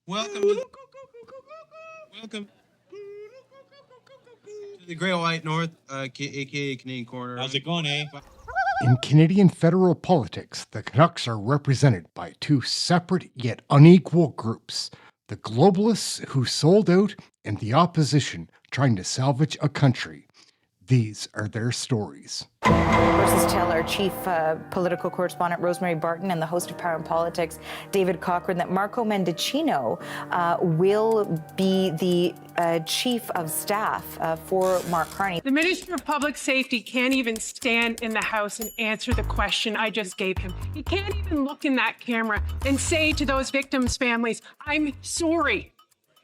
Welcome to the Great White North, aka Canadian Corner. How's it going, eh? In Canadian federal politics, the Canucks are represented by two separate yet unequal groups: the globalists who sold out and the opposition trying to salvage a country. These are their stories. Versus tell our chief political correspondent Rosemary Barton and the host of Power and Politics David Cochran that Marco Mendicino will be the chief of staff for Mark Carney. The Minister of Public Safety can't even stand in the House and answer the question I just gave him. He can't even look in that camera and say to those victims' families, "I'm sorry."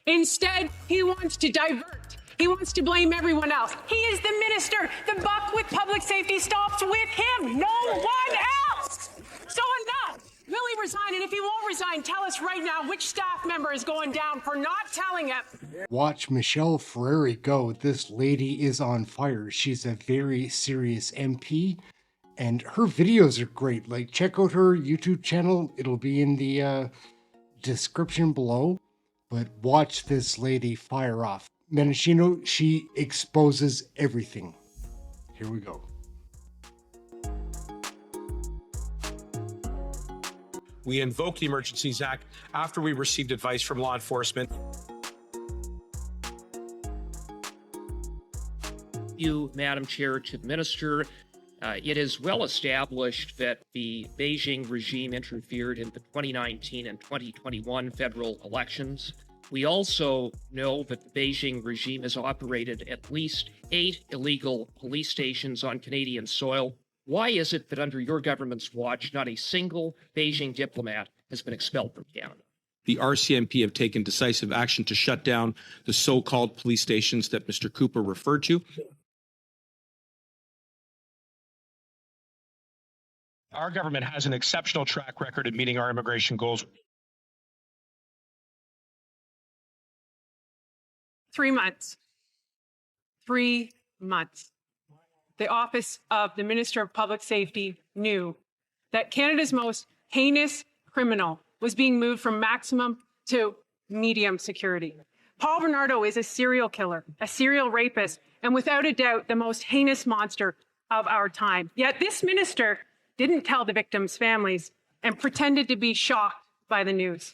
Instead, he wants to divert. He wants to blame everyone else. He is the minister. The buck with public safety stops with him, no one else. So enough. Will he resign? And if he won't resign, tell us right now which staff member is going down for not telling him. Watch Michelle Ferreri go. This lady is on fire. She's a very serious MP, and her videos are great. Like, check out her YouTube channel. It'll be in the description below. But watch this lady fire off. Mendicino, she exposes everything. Here we go. We invoked the Emergencies Act after we received advice from law enforcement. You, Madam Chair, to the Minister. It is well established that the Beijing regime interfered in the 2019 and 2021 federal elections. We also know that the Beijing regime has operated at least 8 illegal police stations on Canadian soil. Why is it that under your government's watch, not a single Beijing diplomat has been expelled from Canada? The RCMP have taken decisive action to shut down the so-called police stations that Mr. Cooper referred to. Our government has an exceptional track record of meeting our immigration goals. 3 months. 3 months. The Office of the Minister of Public Safety knew that Canada's most heinous criminal was being moved from maximum to medium security. Paul Bernardo is a serial killer, a serial rapist, and without a doubt, the most heinous monster of our time. Yet this minister didn't tell the victims' families and pretended to be shocked by the news.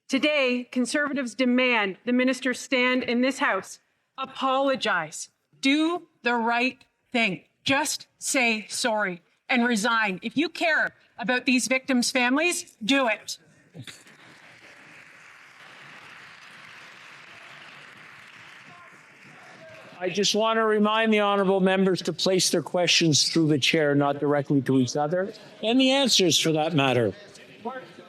Today, Conservatives demand the minister stand in this House, apologize, do the right thing. Just say sorry and resign. If you care about these victims' families, do it. I just want to remind the honourable members to place their questions through the chair, not directly to each other, and the answers for that matter.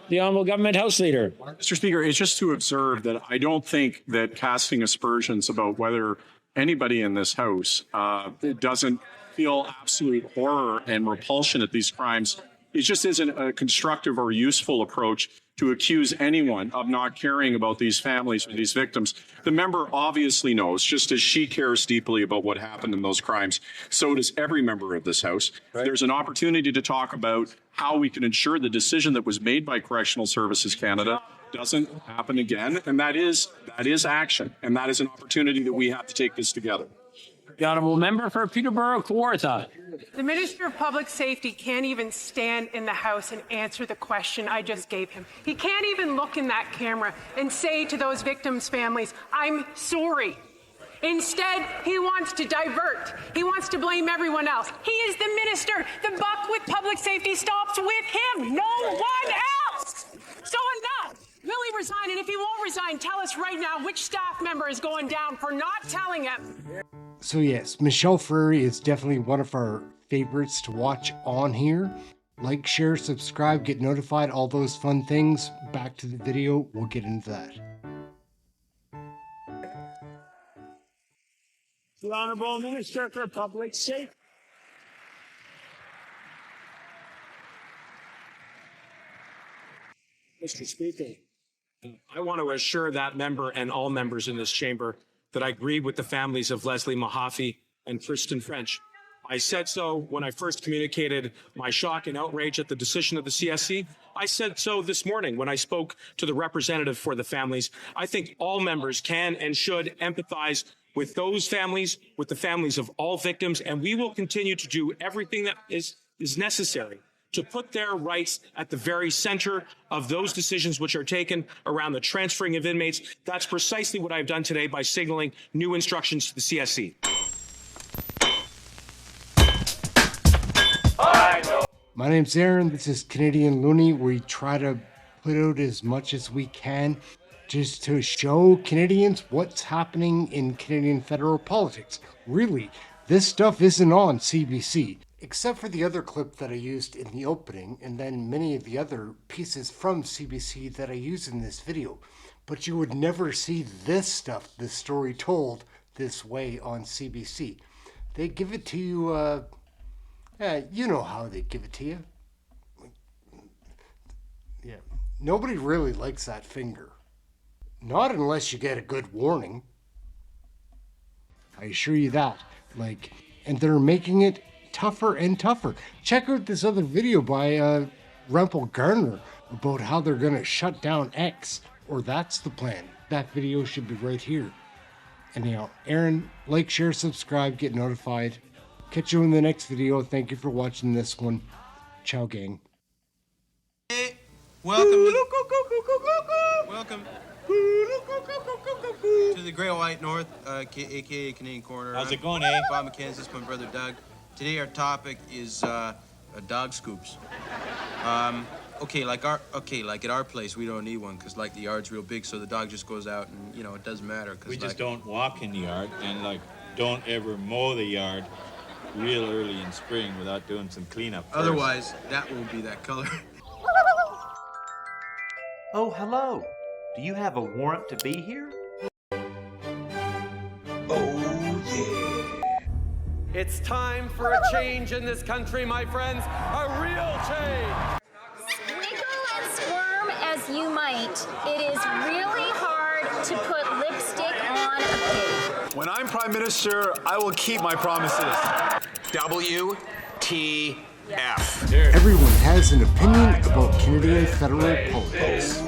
The Honourable Government House Leader. Mr. Speaker, it's just to observe that I don't think that casting aspersions about whether anybody in this House doesn't feel absolute horror and repulsion at these crimes, it just isn't a constructive or useful approach to accuse anyone of not caring about these families or these victims. The member obviously knows, just as she cares deeply about what happened in those crimes, so does every member of this House. Right. There's an opportunity to talk about how we can ensure the decision that was made by Correctional Services Canada doesn't happen again, and that is action, and that is an opportunity that we have to take this together. The Honourable Member for Peterborough Kawartha. The Minister of Public Safety can't even stand in the House and answer the question I just gave him. He can't even look in that camera and say to those victims' families, "I'm sorry." Instead, he wants to divert. He wants to blame everyone else. He is the minister. The buck with public safety stops with him, no one else. So enough. Will he resign? And if he won't resign, tell us right now which staff member is going down for not telling him. So yes, Michelle Ferreri is definitely one of our favorites to watch on here. Like, share, subscribe, get notified, all those fun things. Back to the video, we'll get into that. The Honourable Minister for Public Safety. Mr. Speaker, I want to assure that member and all members in this chamber that I agree with the families of Leslie Mahaffey and Kristen French. I said so when I first communicated my shock and outrage at the decision of the CSC. I said so this morning when I spoke to the representative for the families. I think all members can and should empathize with those families, with the families of all victims, and we will continue to do everything that is necessary to put their rights at the very center of those decisions which are taken around the transferring of inmates. That's precisely what I've done today by signaling new instructions to the CSC. My name's Aaron. This is Canadian Looney. We try to put out as much as we can just to show Canadians what's happening in Canadian federal politics. Really, this stuff isn't on CBC. Except for the other clip that I used in the opening, and then many of the other pieces from CBC that I use in this video. But you would never see this stuff, this story told this way on CBC. They give it to you, you know how they give it to you. Yeah, nobody really likes that finger. Not unless you get a good warning. I assure you that. And they're making it tougher and tougher. Check out this other video by Rempel Garner about how they're going to shut down X, or that's the plan. That video should be right here. Anyhow, Aaron, like, share, subscribe, get notified. Catch you in the next video. Thank you for watching this one. Ciao, gang. Hey, welcome to the Great White North, aka Canadian Corner. How's it going, eh? Bob McKenzie's my brother Doug. Today our topic is dog scoops. Like at our place we don't need one because the yard's real big, so the dog just goes out and it doesn't matter. We just don't walk in the yard and don't ever mow the yard real early in spring without doing some cleanup first. Otherwise, that won't be that color. Oh, hello. Do you have a warrant to be here? It's time for a change in this country, my friends. A real change. Squiggle and squirm as you might, it is really hard to put lipstick on a pig. When I'm Prime Minister, I will keep my promises. WTF. Everyone has an opinion about Canadian federal politics.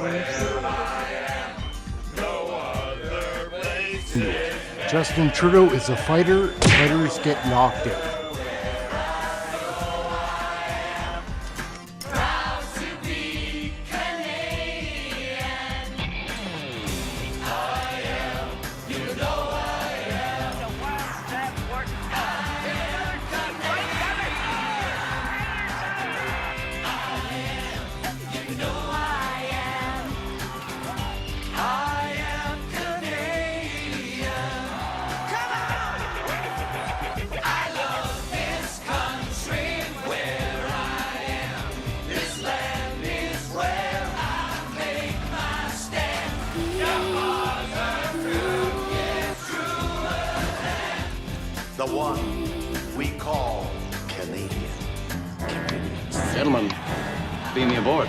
Justin Trudeau is a fighter. Fighters get knocked out. The one we call Canadian. Gentlemen, beam me aboard.